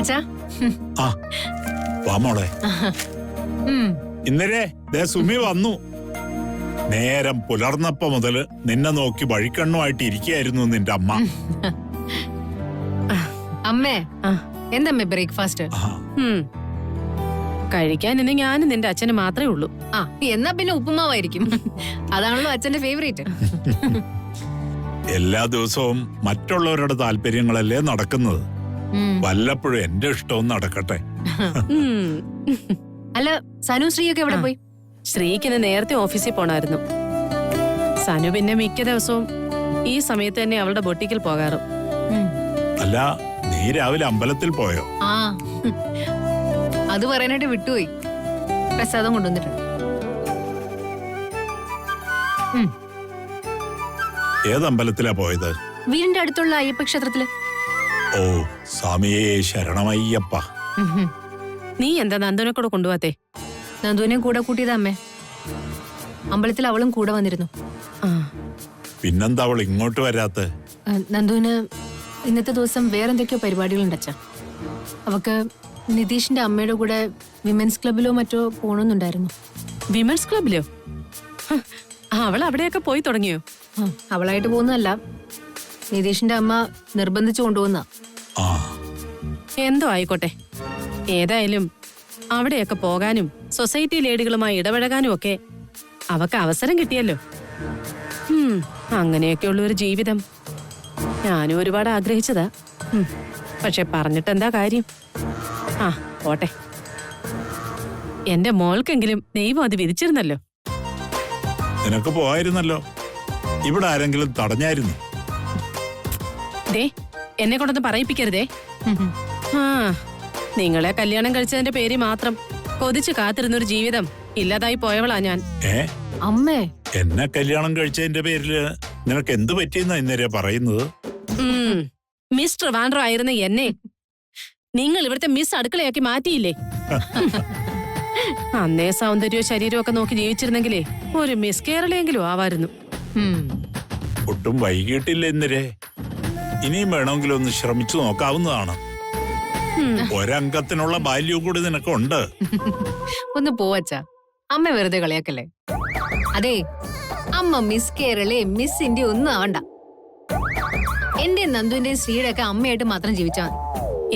അച്ഛാ ആ വാ മോളെ. ഇന്നലെ ദേ സുമി വന്നു. നേരം പുലർന്നപ്പോ മുതല് നിന്നെ നോക്കി വഴിക്കണ്ണുമായിട്ട് ഇരിക്കുകയായിരുന്നു നിന്റെ അമ്മ. അമ്മേ എന്തമ്മേ ബ്രേക്ക്ഫാസ്റ്റ്? കഴിക്കാൻ ഇന്ന് ഞാനും നിന്റെ അച്ഛന് മാത്രമേ ഉള്ളൂ. ആ എന്നാ പിന്നെ ഉപ്പുമാവായിരിക്കും. അതാണല്ലോ അച്ഛന്റെ ഫേവറേറ്റ്. എല്ലാ ദിവസവും മറ്റുള്ളവരുടെ താല്പര്യങ്ങളല്ലേ നടക്കുന്നത്. വല്ലപ്പോഴും എന്റെ ഇഷ്ടവും നടക്കട്ടെ. അല്ല സനു ശ്രീയൊക്കെ എവിടെ പോയി? ശ്രീക്ക് ഇന്ന് നേരത്തെ ഓഫീസിൽ പോണായിരുന്നു. സനു പിന്നെ മിക്ക ദിവസവും ഈ സമയത്ത് തന്നെ അവളുടെ ബൊട്ടിക്കിൽ പോകാറും. അല്ല നീ രാവിലെ അമ്പലത്തിൽ പോയോ? ആ അത് പറയാനായിട്ട് വിട്ടുപോയി. പ്രസാദം കൊണ്ടുവന്നിട്ടുണ്ട്. ഏതമ്പലത്തിലാ പോയത്? വീടിന്റെ അടുത്തുള്ള അയ്യപ്പ ക്ഷേത്രത്തില്. ഓ സ്വാമിയേ ശരണമയ്യപ്പ. നീ എന്താ നന്ദുനെ കൂടെ കൊണ്ടുപോവാത്തെ? നന്ദുവിനെ കൂടെ കൂട്ടിയതാ അമ്മേ. അമ്പലത്തിൽ അവളും കൂടെ വന്നിരുന്നു. പിന്നെന്താ അവൾ ഇങ്ങോട്ട് വരാത്തെ? നന്ദുവിന് ഇന്നത്തെ ദിവസം വേറെന്തൊക്കെയോ പരിപാടികളുണ്ട് അച്ഛാ. അവക്ക് നിതീഷിന്റെ അമ്മയുടെ കൂടെ വിമൻസ് ക്ലബിലോ മറ്റോ പോണമെന്നുണ്ടായിരുന്നു. വിമൻസ് ക്ലബിലോ? അവൾ അവിടെയൊക്കെ പോയി തുടങ്ങിയോ? അവളായിട്ട് പോകുന്നതല്ല, നിതീഷിന്റെ അമ്മ നിർബന്ധിച്ചു കൊണ്ടുപോകുന്ന. എന്തോ ആയിക്കോട്ടെ, ഏതായാലും അവിടെയൊക്കെ പോകാനും സൊസൈറ്റി ലേഡികളുമായി ഇടപഴകാനും ഒക്കെ അവക്ക് അവസരം കിട്ടിയല്ലോ. അങ്ങനെയൊക്കെയുള്ള ഒരു ജീവിതം ഞാനും ഒരുപാട് ആഗ്രഹിച്ചതാ. പക്ഷെ പറഞ്ഞിട്ടെന്താ കാര്യം? പോട്ടെ, എന്റെ മോൾക്കെങ്കിലും ദൈവം അത് വിധിച്ചിരുന്നല്ലോ. നിനക്ക് പോയിരുന്നല്ലോ, ഇവിടെ ആരെങ്കിലും തടഞ്ഞായിരുന്നു? ദേ എന്നെ കൊണ്ടൊന്നും പറയിപ്പിക്കരുതേ. നിങ്ങളെ കല്യാണം കഴിച്ചതിന്റെ പേര് മാത്രം കൊതിച്ചു കാത്തിരുന്നൊരു ജീവിതം ഇല്ലാതായി പോയവളാ ഞാൻ. അമ്മേ, എന്നെ കല്യാണം കഴിച്ചതിന്റെ പേരില് നിനക്ക് എന്ത് പറ്റിയെന്നാ ഇന്നലെ പറയുന്നത്? മിസ്റ്റർ വാൻഡ്രോ ആയിരുന്ന എന്നെ നിങ്ങൾ ഇവിടുത്തെ മിസ് അടുക്കളയാക്കി മാറ്റിയില്ലേ? അന്നേ സൗന്ദര്യവും ശരീരവും ഒക്കെ നോക്കി ജീവിച്ചിരുന്നെങ്കിലേ ഒരു മിസ് കേരളയെങ്കിലും ആവായിരുന്നു. ഒട്ടും വൈകിട്ടില്ല ഇന്നലെ. ഇനിയും വേണമെങ്കിലും ഒന്ന് ശ്രമിച്ചു നോക്കാവുന്നതാണ്. ഒരംഗത്തിനുള്ള ബാല്യവും കൂടി നിനക്കുണ്ട്. ഒന്ന് പോവച്ചാ, അമ്മ വെറുതെ കളിയാക്കല്ലേ. അതെ, അമ്മ മിസ് കേരളെ മിസ് ഇന്ത്യ ഒന്നും ആവണ്ട. എന്റെ നന്ദുവിന്റെ ശ്രീയുടെ ഒക്കെ അമ്മയായിട്ട് മാത്രം ജീവിച്ചാ മതി.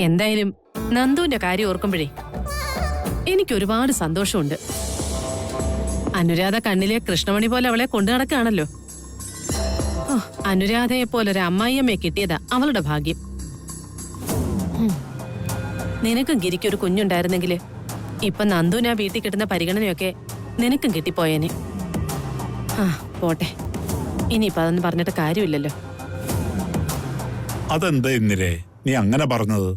എന്തായാലും നന്ദുവിന്റെ കാര്യം ഓർക്കുമ്പോഴേ എനിക്ക് ഒരുപാട് സന്തോഷമുണ്ട്. അനുരാധ കണ്ണിലെ കൃഷ്ണമണി പോലെ അവളെ കൊണ്ടു നടക്കുകയാണല്ലോ. അനുരാധയെ പോലൊരു അമ്മായിയമ്മയെ കിട്ടിയതാ അവളുടെ ഭാഗ്യം. നിനക്കും ഗിരിക്കൊരു കുഞ്ഞുണ്ടായിരുന്നെങ്കില് ഇപ്പൊ നന്ദുവിന് ആ വീട്ടിൽ കിട്ടുന്ന പരിഗണനയൊക്കെ നിനക്കും കിട്ടിപ്പോയേനെ. പോട്ടെ, ഇനിയിപ്പൊ അതൊന്നും പറഞ്ഞിട്ട് കാര്യമില്ലല്ലോ. അതെന്താ ഇന്നലെ നീ അങ്ങനെ പറഞ്ഞത്?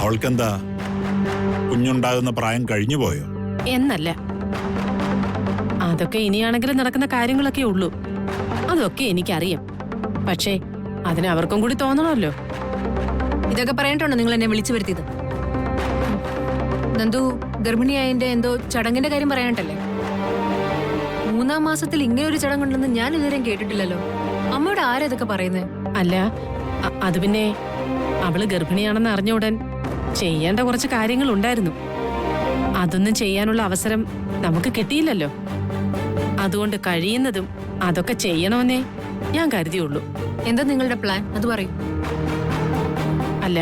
അവൾക്കെന്താ കുഞ്ഞുണ്ടാകുന്ന പ്രായം കഴിഞ്ഞു പോയോ? എന്നല്ല, അതൊക്കെ ഇനിയാണെങ്കിലും നടക്കുന്ന കാര്യങ്ങളൊക്കെ ഉള്ളൂ. അതൊക്കെ എനിക്കറിയാം. പക്ഷേ അതിന് അവർക്കും കൂടി തോന്നണമല്ലോ. ഇതൊക്കെ പറഞ്ഞിട്ടുണ്ടോ നിങ്ങൾ എന്നെ വിളിച്ചു വരുത്തിയത്? നന്ദു ഗർഭിണിയായതിന്റെ എന്തോ ചടങ്ങിന്റെ കാര്യം പറയാനിട്ടല്ലേ? 3-ാം മാസത്തിൽ ഇങ്ങനെ ഒരു ചടങ്ങുണ്ടെന്ന് ഞാൻ ഇതുവരെയും കേട്ടിട്ടില്ലല്ലോ. അമ്മയോട് ആരാ ഇതൊക്കെ പറയുന്നത്? അല്ല, അത് പിന്നെ അവള് ഗർഭിണിയാണെന്ന് അറിഞ്ഞ ഉടൻ ചെയ്യേണ്ട കുറച്ച് കാര്യങ്ങൾ ഉണ്ടായിരുന്നു. അതൊന്നും ചെയ്യാനുള്ള അവസരം നമുക്ക് കിട്ടിയില്ലല്ലോ. അതുകൊണ്ട് കഴിയുന്നതും അതൊക്കെ ചെയ്യണമെന്നേ ഞാൻ കരുതിയുള്ളൂ. എന്താ നിങ്ങളുടെ പ്ലാൻ? അത് പറയൂ. അല്ല,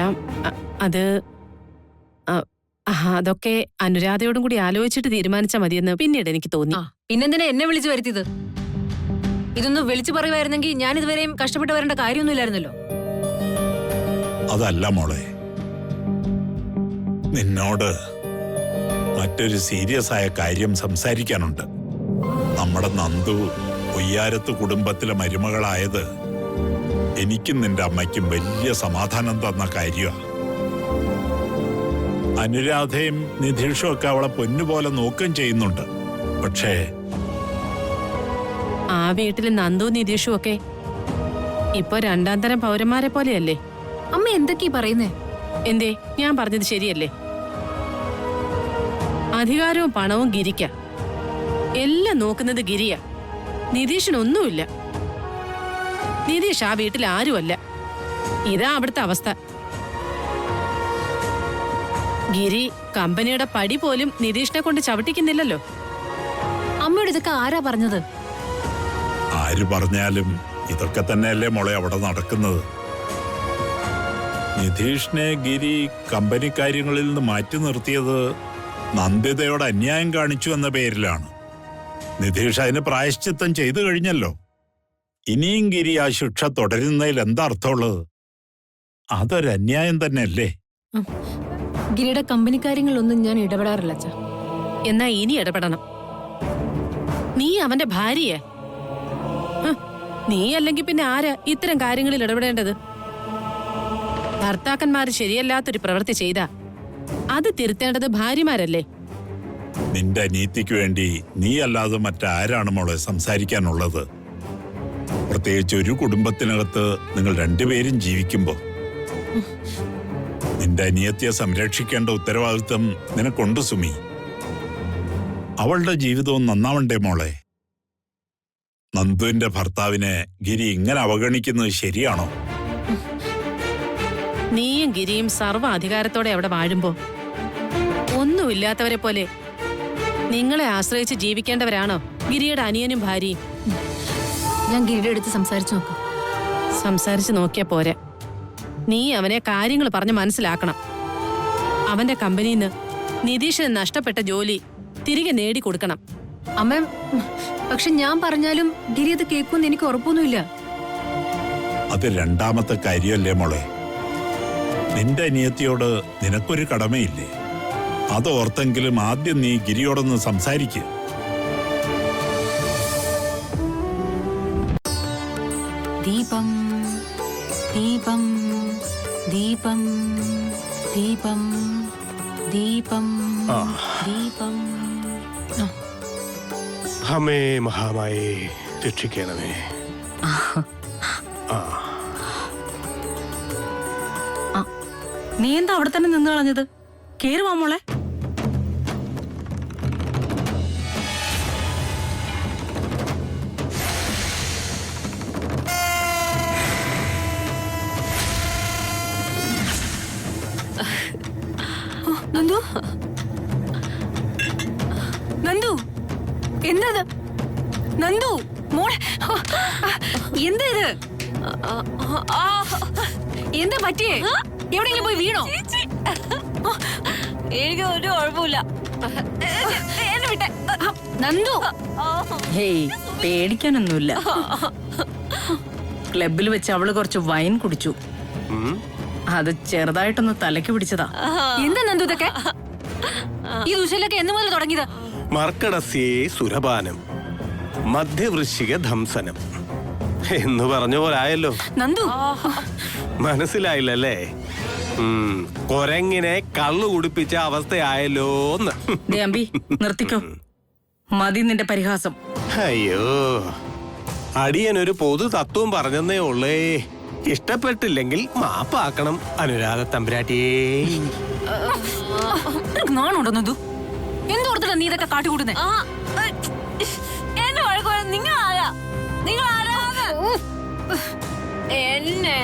അതൊക്കെ അനുരാധയോടും കൂടി ആലോചിച്ചിട്ട് തീരുമാനിച്ചാൽ മതിയെന്ന് പിന്നീട് എനിക്ക് തോന്നി. പിന്നെന്തിനാ എന്നെ വിളിച്ചു വരുത്തിയത്? ഇതൊന്ന് വിളിച്ചു പറയുമായിരുന്നെങ്കിൽ ഞാൻ ഇതുവരെയും കഷ്ടപ്പെട്ട് വരേണ്ട കാര്യമൊന്നുമില്ലായിരുന്നല്ലോ. അതല്ല മോളെ, നിന്നോട് മറ്റൊരു സീരിയസ് ആയ കാര്യം സംസാരിക്കാനുണ്ട്. നമ്മുടെ നന്ദു ഒയ്യാരത്ത് കുടുംബത്തിലെ മരുമകളായത് എനിക്കും നിന്റെ അമ്മയ്ക്കും വലിയ സമാധാനം തന്ന കാര്യമാണ്. അനുരാധയും നിധീഷും ഒക്കെ അവളെ പൊന്നുപോലെ നോക്കുകയും ചെയ്യുന്നുണ്ട്. പക്ഷേ ആ വീട്ടിൽ നന്ദു നിതീഷും ഒക്കെ ഇപ്പൊ 2ാം തരം പൗരന്മാരെ പോലെയല്ലേ? അമ്മ എന്തൊക്കെയാ പറയുന്നേ? എന്തേ, ഞാൻ പറഞ്ഞത് ശരിയല്ലേ? അധികാരവും പണവും ഗിരിക്ക, എല്ലാം നോക്കുന്നത് ഗിരിയ. നിതീഷിനൊന്നുമില്ല. നിതീഷ് ആ വീട്ടിൽ ആരുമല്ല. ഇതാ അവിടുത്തെ അവസ്ഥ. ഗിരി കമ്പനിയുടെ പടി പോലും നിതീഷിനെ കൊണ്ട് ചവിട്ടിക്കുന്നില്ലല്ലോ. അമ്മയോട് ഇതൊക്കെ ആരാ പറഞ്ഞത്? ആര് പറഞ്ഞാലും ഇതൊക്കെ തന്നെയല്ലേ മോളെ അവിടെ നടക്കുന്നത്. നിതീഷിനെ ഗിരി കമ്പനി കാര്യങ്ങളിൽ നിന്ന് മാറ്റി നിർത്തിയത് നന്ദിതയോട് അന്യായം കാണിച്ചു എന്ന പേരിലാണ്. നിതീഷ് അതിന് പ്രായശ്ചിത്തം ചെയ്തു കഴിഞ്ഞല്ലോ. ഇനിയും ഗിരി ആ ശിക്ഷ തുടരുന്നതിൽ എന്താ അർത്ഥമുള്ളത്? അതൊരന്യായം തന്നെയല്ലേ? ഗിരിയുടെ കമ്പനി കാര്യങ്ങളിലൊന്നും ഞാൻ ഇടപെടാറില്ല അച്ഛാ. എന്നാ ഇനി ഇടപെടണം. നീ അവന്റെ ഭാര്യയെ. നീ അല്ലെങ്കിൽ പിന്നെ ആരാ ഇത്തരം കാര്യങ്ങളിൽ ഇടപെടേണ്ടത്? ഭർത്താക്കന്മാര് ശരിയല്ലാത്തൊരു പ്രവൃത്തി ചെയ്ത അത് തിരുത്തേണ്ടത് ഭാര്യമാരല്ലേ? നിന്റെ അനീതിക്ക് വേണ്ടി നീ അല്ലാതെ മറ്റാരാണ് മോളെ സംസാരിക്കാനുള്ളത്? പ്രത്യേകിച്ച് ഒരു കുടുംബത്തിനകത്ത് നിങ്ങൾ രണ്ടുപേരും ജീവിക്കുമ്പോ നിന്റെ അനിയത്തിയെ സംരക്ഷിക്കേണ്ട ഉത്തരവാദിത്വം നിനക്കുണ്ട് സുമി. അവളുടെ ജീവിതവും നന്നാവണ്ടേ മോളെ? നന്ദുവിന്റെ ഭർത്താവിനെ ഗിരി ഇങ്ങനെ അവഗണിക്കുന്നത് ശരിയാണോ? നീയും ഗിരിയും സർവ്വ അധികാരത്തോടെ അവിടെ വാഴുമ്പോ ഒന്നുമില്ലാത്തവരെ പോലെ നിങ്ങളെ ആശ്രയിച്ച് ജീവിക്കേണ്ടവരാണോ ഗിരിയുടെ അനിയനും ഭാര്യയും? ഞാൻ ഗിരിയുടെ അടുത്ത് സംസാരിച്ചു നോക്കാം. സംസാരിച്ച് നോക്കിയാ പോരെ. നീ അവനെ കാര്യങ്ങൾ പറഞ്ഞ് മനസ്സിലാക്കണം. അവന്റെ കമ്പനിന്ന് നിതീഷിന് നഷ്ടപ്പെട്ട ജോലി തിരികെ നേടിക്കൊടുക്കണം. അമ്മ, പക്ഷെ ഞാൻ പറഞ്ഞാലും ഗിരി അത് കേൾക്കുമെന്ന് എനിക്ക് ഉറപ്പൊന്നുമില്ല. അത് രണ്ടാമത്തെ കാര്യമല്ലേ മോളെ? നിന്റെ അനിയത്തിയോട് നിനക്കൊരു കടമയില്ലേ? അതോർത്തെങ്കിലും ആദ്യം നീ ഗിരിയോടൊന്ന് സംസാരിക്കുക. ദീപം ദീപം ദീപം ദീപം ദീപം ദീപം. അമ്മേ മഹാമായേ രക്ഷിക്കണമേ. നീ എന്താ അവിടെ തന്നെ നിന്ന് കളഞ്ഞത്? കേറുവാ മോളെ. നന്ദു, നന്ദു, എന്താ നന്ദു മോളെ? എന്താ ഇത്? എന്താ പറ്റിയേ? എവിടെയെങ്കിലും പോയി വീണോ? എനിക്ക് ഒരു കുഴപ്പമില്ല. എന്നെ വിട്ടെ നന്ദു. ഹേയ്, പേടിക്കാനൊന്നുമില്ല. ക്ലബിൽ വെച്ച് അവള് കുറച്ച് വൈൻ കുടിച്ചു. അത് ചെറുതായിട്ടൊന്ന് തലയ്ക്ക് പിടിച്ചതാ. എന്താ നന്ദു ഇതൊക്കെ? ഈ ദുശലൊക്കെ എന്ന് മുതൽ തുടങ്ങിയത്? മർക്കടസ്യേ സുരപാനം മധ്യവൃശ്ചിക ധംസനം എന്ന് പറഞ്ഞ പോലായല്ലോ. നന്ദു, മനസ്സിലായില്ലല്ലേ? കൊരങ്ങിനെ കള്ളു കുടിപ്പിച്ച അവസ്ഥയായല്ലോന്ന്. ദേ അമ്പി, നിർത്തിക്കോ. മതി നിന്റെ പരിഹാസം. അയ്യോ, അടിയനൊരു പൊതു തത്വം പറഞ്ഞെന്നേ ഉള്ളേ. ഇഷ്ടപ്പെട്ടില്ലെങ്കിൽ മാപ്പാക്കണം അനുരാധ തമ്പുരാട്ടിയേ. നാണുണ്ടോ നന്ദു? എന്തോർത്തിട്ടാ നീ ഇതൊക്കെ കാട്ടിക്കൂട്ടുന്നേ? എന്നെ വഴക്ക് നിങ്ങൾ ആരാ? നിങ്ങൾ ആരാ? എന്നെ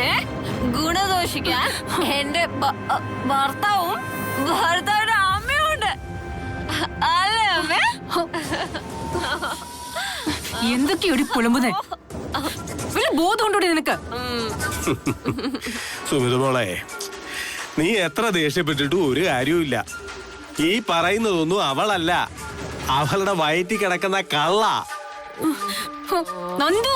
ഗുണദോഷിക്കാൻ എന്റെ ഭർത്താവും ഭർത്താവിന്റെ അമ്മയും ഉണ്ട് അല്ലേ അമ്മേ? എന്തൊക്കെയൊരു പുളമ്പുന്നേ? വല്ല ബോധമുണ്ടോടെ നിനക്ക്? സുമിത മോളെ, നീ എത്ര ദേഷ്യപ്പെട്ടിട്ടും ഒരു കാര്യവുമില്ല. ഈ പറയുന്നതൊന്നും അവളല്ല, അവളുടെ വയറ്റിൽ കിടക്കുന്ന കള്ള. നന്ദു,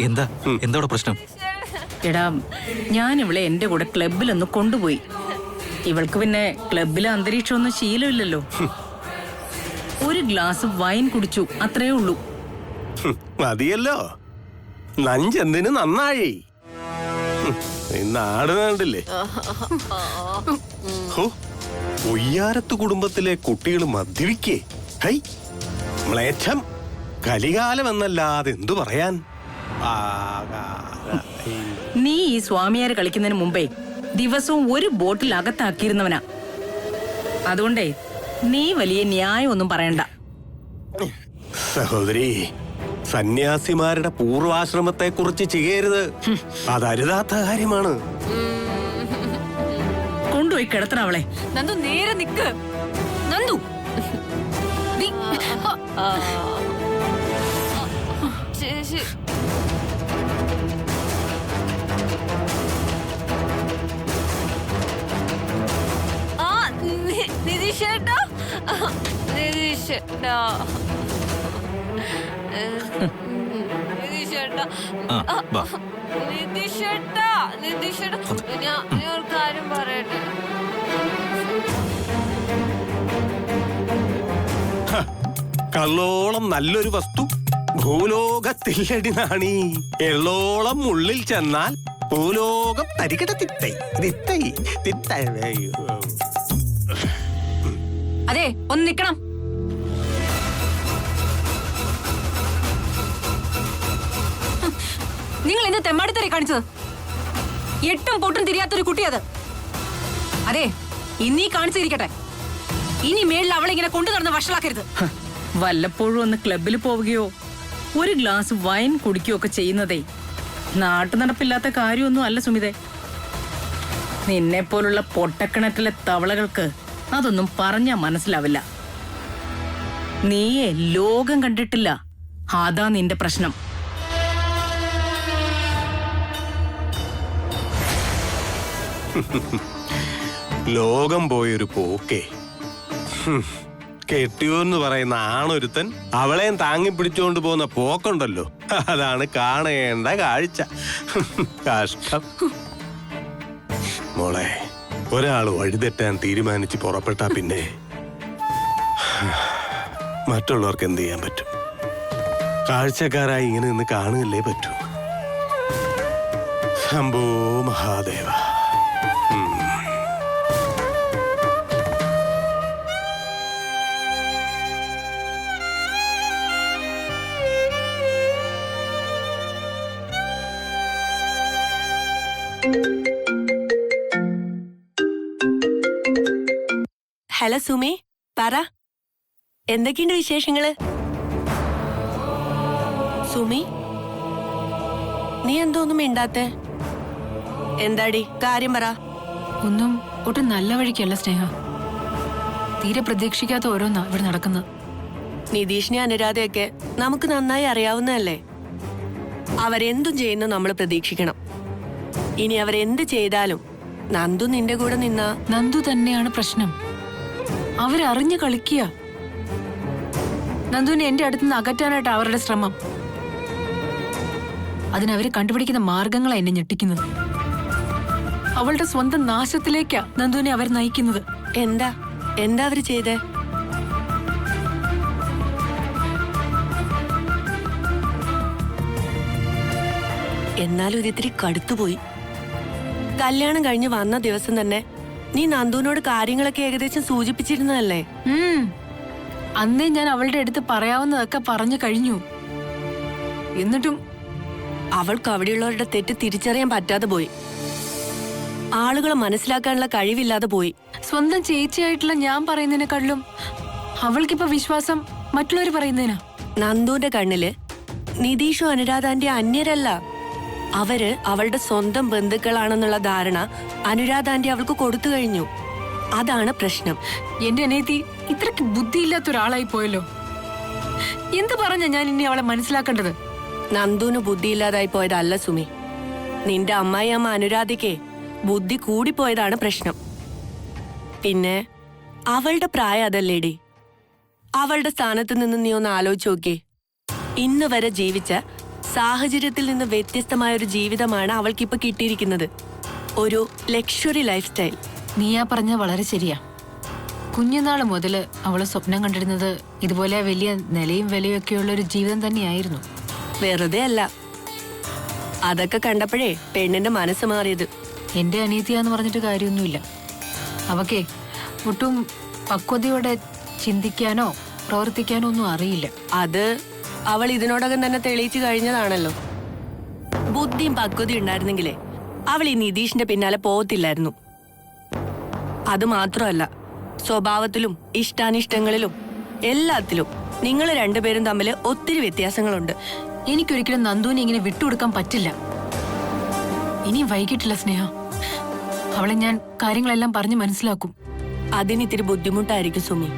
എന്താ എന്താ പ്രശ്നം? എടാ, ഞാൻ ഇവളെ എന്റെ കൂടെ ക്ലബിലൊന്ന് കൊണ്ടുപോയി. ഇവൾക്ക് പിന്നെ ക്ലബിലെ അന്തരീക്ഷമൊന്നും ശീലമില്ലല്ലോ. ഒരു ഗ്ലാസ് വൈൻ കുടിച്ചു, അത്രേ ഉള്ളൂ. മതിയല്ലോ, നഞ്ചെന്തിന് നന്നായി. നാട് കണ്ടില്ലേ? ഒയ്യാരത്ത് കുടുംബത്തിലെ കുട്ടികൾ മദ്യപിക്കേ? ഹൈ, മ്ലേച്ഛം. കലികാലം എന്നല്ലാതെ എന്തു പറയാൻ. നീ ഈ സ്വാമിയാര് കളിക്കുന്നതിന് മുമ്പേ ദിവസവും ഒരു ബോട്ടിൽ അകത്താക്കിയിരുന്നവനാ. അതുകൊണ്ടേ നീ വലിയ ന്യായം ഒന്നും പറയണ്ട. സഹോദരി, സന്യാസിമാരുടെ പൂർവാശ്രമത്തെ കുറിച്ച് ചെയ്യരുത്. അതരുതാത്ത കാര്യമാണ്. കൊണ്ടുപോയി കിടത്തണം അവളെ. നന്ദു നേരെ നിക്ക്. നന്ദു നീ- ചേച്ചി ആ നിതീഷേട്ടാ, നിതീഷേട്ടാ, നിതീഷേട്ടാ, ആ, വാ. നിതീഷേട്ടാ, നിതീഷേട്ടാ, ഞാൻ ഒരു കാര്യം പറയട്ടെ. കള്ളോളം നല്ലൊരു വസ്തു ഭൂലോകത്തില്ലടി നാണി. എള്ളോളം ഉള്ളിൽ ചെന്നാൽ ഭൂലോകം തരികിട തിത്തൈ തിത്തൈ തിത്തൈ. അതെ, ഒന്ന് നിക്കണം. നിങ്ങൾ എന്ത് തെമ്മാടിത്തരെ കാണിച്ചത്? എട്ടും പൊട്ടും തിരിയാത്തൊരു കുട്ടിയത്. അതെ, ഇന്നീ കാണിച്ചിരിക്കട്ടെ. ഇനി മേളിൽ അവളെ ഇങ്ങനെ കൊണ്ടു നടന്ന് വഷളാക്കരുത്. വല്ലപ്പോഴും ഒന്ന് ക്ലബിൽ പോവുകയോ ഒരു ഗ്ലാസ് വൈൻ കുടിക്കുകയോ ഒക്കെ ചെയ്യുന്നതേ നാട്ടു നടപ്പില്ലാത്ത കാര്യമൊന്നും അല്ല സുമിതേ. നിന്നെ പോലുള്ള പൊട്ടക്കിണറ്റിലെ തവളകൾക്ക് അതൊന്നും പറഞ്ഞാ മനസ്സിലാവില്ല. നീയെ ലോകം കണ്ടിട്ടില്ല, അതാ നിന്റെ പ്രശ്നം. ലോകം പോയൊരു പോക്കേ. കെട്ടിയോന്ന് പറയുന്ന ആണൊരുത്തൻ അവളെയും താങ്ങി പിടിച്ചുകൊണ്ട് പോകുന്ന പോക്കുണ്ടല്ലോ, അതാണ് കാണേണ്ട കാഴ്ച. കഷ്ടം. മോളെ, ഒരാൾ വഴിതെറ്റാൻ തീരുമാനിച്ച് പുറപ്പെട്ടാ പിന്നെ മറ്റുള്ളവർക്ക് എന്ത് ചെയ്യാൻ പറ്റും? കാഴ്ചക്കാരായി ഇങ്ങനെ നിന്ന് കാണുകയല്ലേ പറ്റൂ. ശംഭോ മഹാദേവ. ഹലോ സുമി, പറ, എന്തൊക്കെയുണ്ട് വിശേഷങ്ങള്? സുമി, നീ എന്തോന്നും മിണ്ടാത്തെ? എന്താടി കാര്യം പറ. ഒന്നും ഒട്ടും നല്ല വഴിക്കല്ല സ്നേഹ. തീരെ പ്രതീക്ഷിക്കാത്ത ഓരോന്നാ ഇവിടെ നടക്കുന്നത്. നിതീഷിനെ അനുരാധയൊക്കെ നമുക്ക് നന്നായി അറിയാവുന്നതല്ലേ. അവരെന്തും ചെയ്യുന്ന നമ്മൾ പ്രതീക്ഷിക്കണം. ഇനി അവരെന്ത് ചെയ്താലും നന്ദു നിന്റെ കൂടെ നിന്നാ. നന്ദു തന്നെയാണ് പ്രശ്നം. അവരറിഞ്ഞു കളിക്കുക. നന്ദുവിനെ എന്റെ അടുത്ത് നിന്ന് അകറ്റാനായിട്ട് അവരുടെ ശ്രമം. അതിനവര് കണ്ടുപിടിക്കുന്ന മാർഗങ്ങളാ എന്നെ ഞെട്ടിക്കുന്നത്. അവളുടെ സ്വന്തം നാശത്തിലേക്കാ നന്ദുവിനെ അവർ നയിക്കുന്നത്. എന്താ എന്താ അവര് ചെയ്തേ? എന്നാലും ഇതിത്തിരി കടുത്തുപോയി. കല്യാണം കഴിഞ്ഞ് വന്ന ദിവസം തന്നെ നീ നന്ദുവിനോട് കാര്യങ്ങളൊക്കെ ഏകദേശം സൂചിപ്പിച്ചിരുന്നതല്ലേ? അന്നേ ഞാൻ അവളുടെ അടുത്ത് പറയാവുന്നതൊക്കെ പറഞ്ഞു കഴിഞ്ഞു. എന്നിട്ടും അവൾക്ക് അവിടെയുള്ളവരുടെ തെറ്റ് തിരിച്ചറിയാൻ പറ്റാതെ പോയി. ആളുകളെ മനസ്സിലാക്കാനുള്ള കഴിവില്ലാതെ പോയി. സ്വന്തം ചേച്ചിയായിട്ടുള്ള ഞാൻ പറയുന്നതിനെക്കാളിലും അവൾക്കിപ്പോ വിശ്വാസം മറ്റുള്ളവർ പറയുന്നതിനാ. നന്ദുവിന്റെ കണ്ണില് നിതീഷും അനുരാധാന്റെ അന്യരല്ല. അവര് അവളുടെ സ്വന്തം ബന്ധുക്കളാണെന്നുള്ള ധാരണ അനുരാധാന്റെ അവൾക്ക് കൊടുത്തു കഴിഞ്ഞു. അതാണ് പ്രശ്നം. എന്റെ അനിയത്തി ഇത്രക്ക് ബുദ്ധിയില്ലാത്ത ഒരാളായി പോയല്ലോ. എന്ത് പറഞ്ഞ ഞാൻ ഇനി അവളെ മനസ്സിലാക്കേണ്ടത്? നന്ദുവിന് ബുദ്ധിയില്ലാതായി പോയതല്ല സുമി. നിന്റെ അമ്മായി അമ്മ അനുരാധയ്ക്ക് ബുദ്ധി കൂടിപ്പോയതാണ് പ്രശ്നം. പിന്നെ അവളുടെ പ്രായം അതല്ലേടി. അവളുടെ സ്ഥാനത്ത് നിന്ന് നീ ഒന്ന് ആലോചിച്ച് നോക്കേ. ഇന്ന് വരെ ജീവിച്ച സാഹചര്യത്തിൽ നിന്ന് വ്യത്യസ്തമായ ഒരു ജീവിതമാണ് അവൾക്കിപ്പോ കിട്ടിയിരിക്കുന്നത്. ഒരു ലക്ഷറി ലൈഫ് സ്റ്റൈൽ. നീയാ പറഞ്ഞ വളരെ ശരിയാ. കുഞ്ഞുനാള് മുതല് അവള് സ്വപ്നം കണ്ടിരുന്നത് ഇതുപോലെ വലിയ നിലയും വിലയും ഒക്കെയുള്ള ഒരു ജീവിതം തന്നെയായിരുന്നു. വെറുതെ അല്ല, അതൊക്കെ കണ്ടപ്പോഴേ പെണ്ണിന്റെ മനസ്സ് മാറിയത്. എന്റെ അനീതിയാന്ന് പറഞ്ഞിട്ട് കാര്യമൊന്നുമില്ല. അവക്കേ ഒട്ടും പക്വതയോടെ ചിന്തിക്കാനോ പ്രവർത്തിക്കാനോ ഒന്നും അറിയില്ല. അത് അവൾ ഇതിനോടകം തന്നെ തെളിയിച്ചു കഴിഞ്ഞതാണല്ലോ. ബുദ്ധിയും പക്വതയും ഉണ്ടായിരുന്നെങ്കിലേ അവൾ ഈ നിതീഷിന്റെ പിന്നാലെ പോകത്തില്ലായിരുന്നു. അത് മാത്രമല്ല, സ്വഭാവത്തിലും ഇഷ്ടാനിഷ്ടങ്ങളിലും എല്ലാത്തിലും നിങ്ങൾ രണ്ടുപേരും തമ്മിൽ ഒത്തിരി വ്യത്യാസങ്ങളുണ്ട്. എനിക്കൊരിക്കലും നന്ദുവിനെ ഇങ്ങനെ വിട്ടുകൊടുക്കാൻ പറ്റില്ല. ഇനിയും വൈകിട്ടില്ല സ്നേഹ. അവളെ ഞാൻ കാര്യങ്ങളെല്ലാം പറഞ്ഞു മനസ്സിലാക്കും. അതിനിത്തിരി ബുദ്ധിമുട്ടായിരിക്കും സുമി.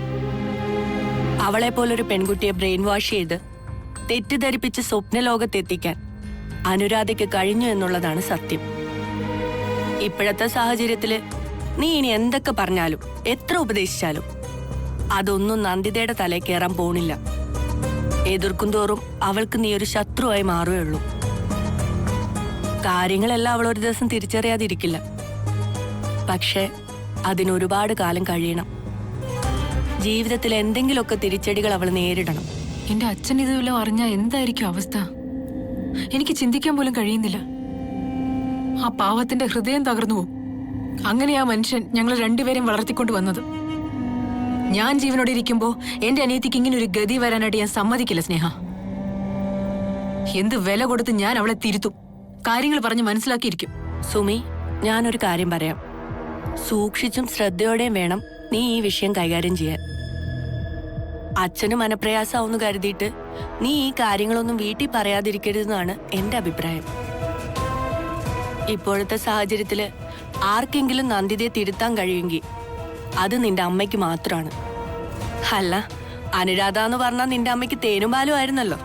അവളെ പോലൊരു പെൺകുട്ടിയെ ബ്രെയിൻ വാഷ് ചെയ്ത് തെറ്റിദ്ധരിപ്പിച്ച് സ്വപ്നലോകത്തെത്തിക്കാൻ അനുരാധയ്ക്ക് കഴിഞ്ഞു എന്നുള്ളതാണ് സത്യം. ഇപ്പോഴത്തെ സാഹചര്യത്തില് നീ ഇനി എന്തൊക്കെ പറഞ്ഞാലും എത്ര ഉപദേശിച്ചാലും അതൊന്നും നന്ദിതയുടെ തലയിൽ കയറാൻ പോണില്ല. എതിർക്കും തോറും അവൾക്ക് നീ ഒരു ശത്രുവായി മാറുകയുള്ളൂ. കാര്യങ്ങളെല്ലാം അവൾ ഒരു ദിവസം തിരിച്ചറിയാതിരിക്കില്ല. പക്ഷെ അതിനൊരുപാട് കാലം കഴിയണം. ജീവിതത്തിൽ എന്തെങ്കിലുമൊക്കെ തിരിച്ചടികൾ അവൾ നേരിടണം. എന്റെ അച്ഛൻ ഇതുവല്ലോ അറിഞ്ഞാ എന്തായിരിക്കും അവസ്ഥ? എനിക്ക് ചിന്തിക്കാൻ പോലും കഴിയുന്നില്ല. ആ പാവത്തിന്റെ ഹൃദയം തകർന്നു പോകും. അങ്ങനെ ആ മനുഷ്യൻ ഞങ്ങൾ രണ്ടുപേരും വളർത്തിക്കൊണ്ട് വന്നത്. ഞാൻ ജീവനോടെ ഇരിക്കുമ്പോ എന്റെ അനിയത്തിക്ക് ഇങ്ങനെ ഒരു ഗതി വരാനായിട്ട് ഞാൻ സമ്മതിക്കില്ല സ്നേഹ. എന്ത് വില കൊടുത്ത് ഞാൻ അവളെ തിരുത്തും. കാര്യങ്ങൾ പറഞ്ഞ് മനസ്സിലാക്കിയിരിക്കും. സുമി, ഞാനൊരു കാര്യം പറയാം. സൂക്ഷിച്ചും ശ്രദ്ധയോടെയും വേണം നീ ഈ വിഷയം കൈകാര്യം ചെയ്യാൻ. അച്ഛന് മനപ്രയാസാവെന്ന് കരുതിയിട്ട് നീ ഈ കാര്യങ്ങളൊന്നും വീട്ടിൽ പറയാതിരിക്കരുതെന്നാണ് എന്റെ അഭിപ്രായം. ഇപ്പോഴത്തെ സാഹചര്യത്തില് ആർക്കെങ്കിലും നന്ദിതയെ തിരുത്താൻ കഴിയുമെങ്കിൽ അത് നിന്റെ അമ്മയ്ക്ക് മാത്രമാണ്. അല്ല, അനുരാധ എന്ന് പറഞ്ഞാൽ നിന്റെ അമ്മയ്ക്ക് തേനും പാലും ആയിരുന്നല്ലോ.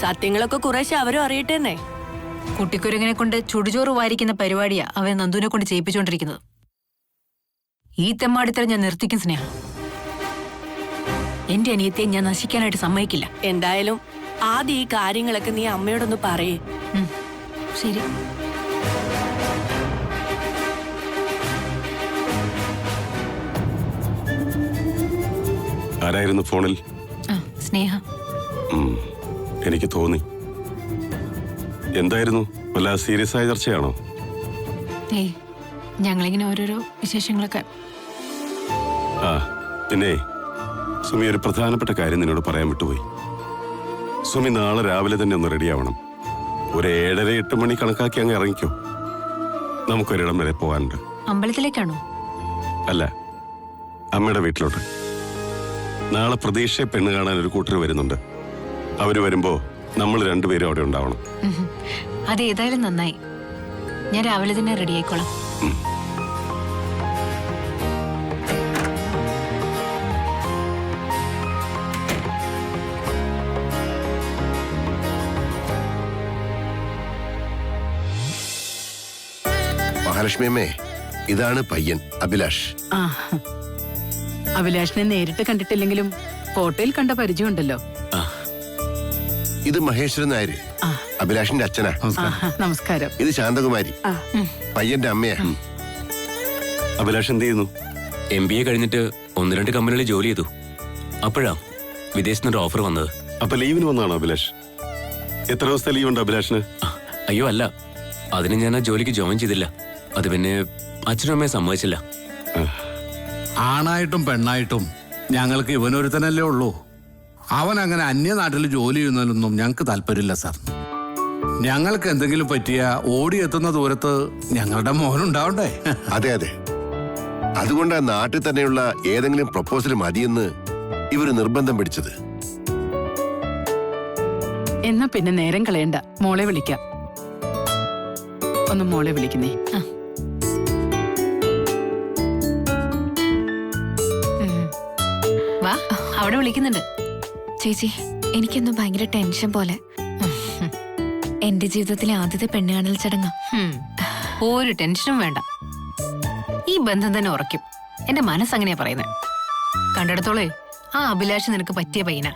സത്യങ്ങളൊക്കെ കുറേശ്ശെ അവരും അറിയട്ടെ തന്നെ. കുട്ടിക്കുരങ്ങനെ കൊണ്ട് ചുടുചോറ് വാരിക്കുന്ന പരിപാടിയാ അവൻ നന്ദുവിനെ കൊണ്ട് ചെയ്യിപ്പിച്ചുകൊണ്ടിരിക്കുന്നത്. ഈ തെമ്മാടിത്തരം ഞാൻ നിർത്തിക്കും സ്നേഹം. എന്റെ അനിയത്തെ ഞാൻ നശിക്കാനായിട്ട് സമ്മതിക്കില്ല. എന്തായാലും ആദ്യം ഈ കാര്യങ്ങളൊക്കെ നീ അമ്മയോടൊന്ന് പറയേ. ശരി. ആരായിരുന്നു ഫോണിൽ? സ്നേഹ. എനിക്ക് തോന്നി. എന്തായിരുന്നു? വല്ല സീരിയസ് ആയ ചർച്ചയാണോ? ഏയ്, ഞങ്ങളിങ്ങനെ ഓരോരോ വിശേഷങ്ങളൊക്കെ. പിന്നെ സുമി, ഒരു പ്രധാനപ്പെട്ട കാര്യം നിന്നോട് പറയാൻ വിട്ടുപോയി. സുമി നാളെ രാവിലെ തന്നെ ഒന്ന് റെഡിയാവണം. ഒരു 7:30-8 മണി കണക്കാക്കി അങ്ങ് ഇറങ്ങിക്കോ. നമുക്കൊരിടം വരെ പോകാനുണ്ട്. അമ്പലത്തിലേക്കാണോ? അല്ല, അമ്മയുടെ വീട്ടിലോട്ട്. നാളെ പ്രതീക്ഷയെ പെണ്ണ് കാണാൻ ഒരു കൂട്ടർ വരുന്നുണ്ട്. അവര് വരുമ്പോ നമ്മൾ രണ്ടുപേരും അവിടെ ഉണ്ടാവണം. അതേതായാലും നന്നായി. ഞാൻ രാവിലെ തന്നെ റെഡി ആയിക്കോളാം. മഹാലക്ഷ്മി അമ്മേ, ഇതാണ് പയ്യൻ അഭിലാഷ്. അഭിലാഷിനെ നേരിട്ട് കണ്ടിട്ടില്ലെങ്കിലും ഫോട്ടോയിൽ കണ്ട പരിചയമുണ്ടല്ലോ. ഇത് മഹേശ്വരൻ നായര്, അഭിലാഷിന്റെ അച്ഛനാ. നമസ്കാരം. ഇത് ശാന്തകുമാരി, പയ്യന്റെ അമ്മയാ. അഭിലാഷ് എന്ത് ചെയ്യുന്നു? MBA കഴിഞ്ഞിട്ട് 1-2 കമ്പനികളിൽ ജോലി ചെയ്തു. അപ്പോഴാ വിദേശത്ത് നിന്ന് ഓഫർ വന്നത്. അപ്പൊ ലീവിന് വന്നാണോ അഭിലാഷ്? എത്ര ദിവസത്തെ ലീവ് ഉണ്ട് അഭിലാഷിന്? അയ്യോ അല്ല, അതിന് ഞാൻ ആ ജോലിക്ക് ജോയിൻ ചെയ്തില്ല. അത് പിന്നെ അച്ഛനും അമ്മയെ സമ്മതിച്ചില്ല. ആണായിട്ടും പെണ്ണായിട്ടും ഞങ്ങൾക്ക് ഇവനൊരുത്തനല്ലേ ഉള്ളൂ. അവൻ അങ്ങനെ അന്യനാട്ടിൽ ജോലി ചെയ്യുന്നതിലൊന്നും ഞങ്ങൾക്ക് താല്പര്യമില്ല സാർ. ഞങ്ങൾക്ക് എന്തെങ്കിലും പറ്റിയ ഓടിയെത്തുന്ന ദൂരത്ത് ഞങ്ങളുടെ മോനുണ്ടാവണ്ടേ? അതെ അതെ, അതുകൊണ്ടാ നാട്ടിൽ തന്നെയുള്ള ഏതെങ്കിലും പ്രപ്പോസൽ മതിയെന്ന് ഇവര് നിർബന്ധം പിടിച്ചത്. എന്നാ പിന്നെ നേരം കളയണ്ട, മോളെ വിളിക്കാം. ഒന്ന് മോളെ വിളിക്കുന്നേ. വാ, അവിടെ വിളിക്കുന്നുണ്ട്. ചേച്ചി, എനിക്കെന്തോ ഭയങ്കര ടെൻഷൻ പോലെ. എന്റെ ജീവിതത്തിലെ ആദ്യത്തെ പെണ്ണുകാണൽ ചടങ്ങ. ഒരു ടെൻഷനും വേണ്ട. ഈ ബന്ധം തന്നെ ഉറയ്ക്കും. എന്റെ മനസ്സങ്ങനെയാ പറയുന്നത്. കണ്ടിടത്തോളേ ആ അഭിലാഷ് നിനക്ക് പറ്റിയ പയ്യനാ.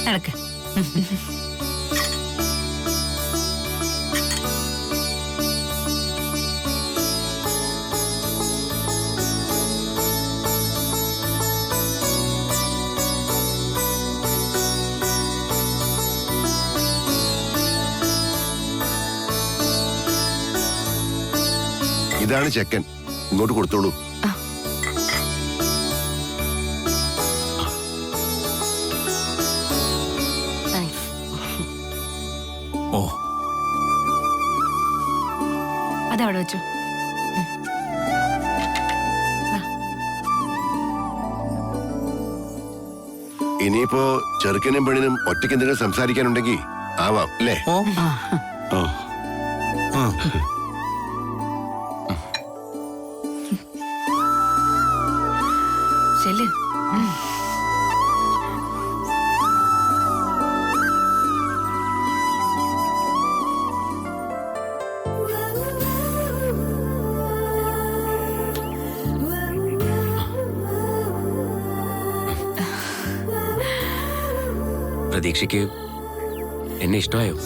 നടക്ക്. ഇതാണ് ചെക്കൻ, ഇങ്ങോട്ട് കൊടുത്തോളൂ. ഓ, അതവിടെ വെച്ചു. ഇനിയിപ്പോ ചെറുക്കനും പെണ്ണിനും ഒറ്റയ്ക്ക് എന്തെങ്കിലും സംസാരിക്കാനുണ്ടെങ്കിൽ ആവാം അല്ലേ? ഓ ആ ആ ചെല്ല്. പ്രതീക്ഷയ്ക്ക് എന്നെ ഇഷ്ടമായോ?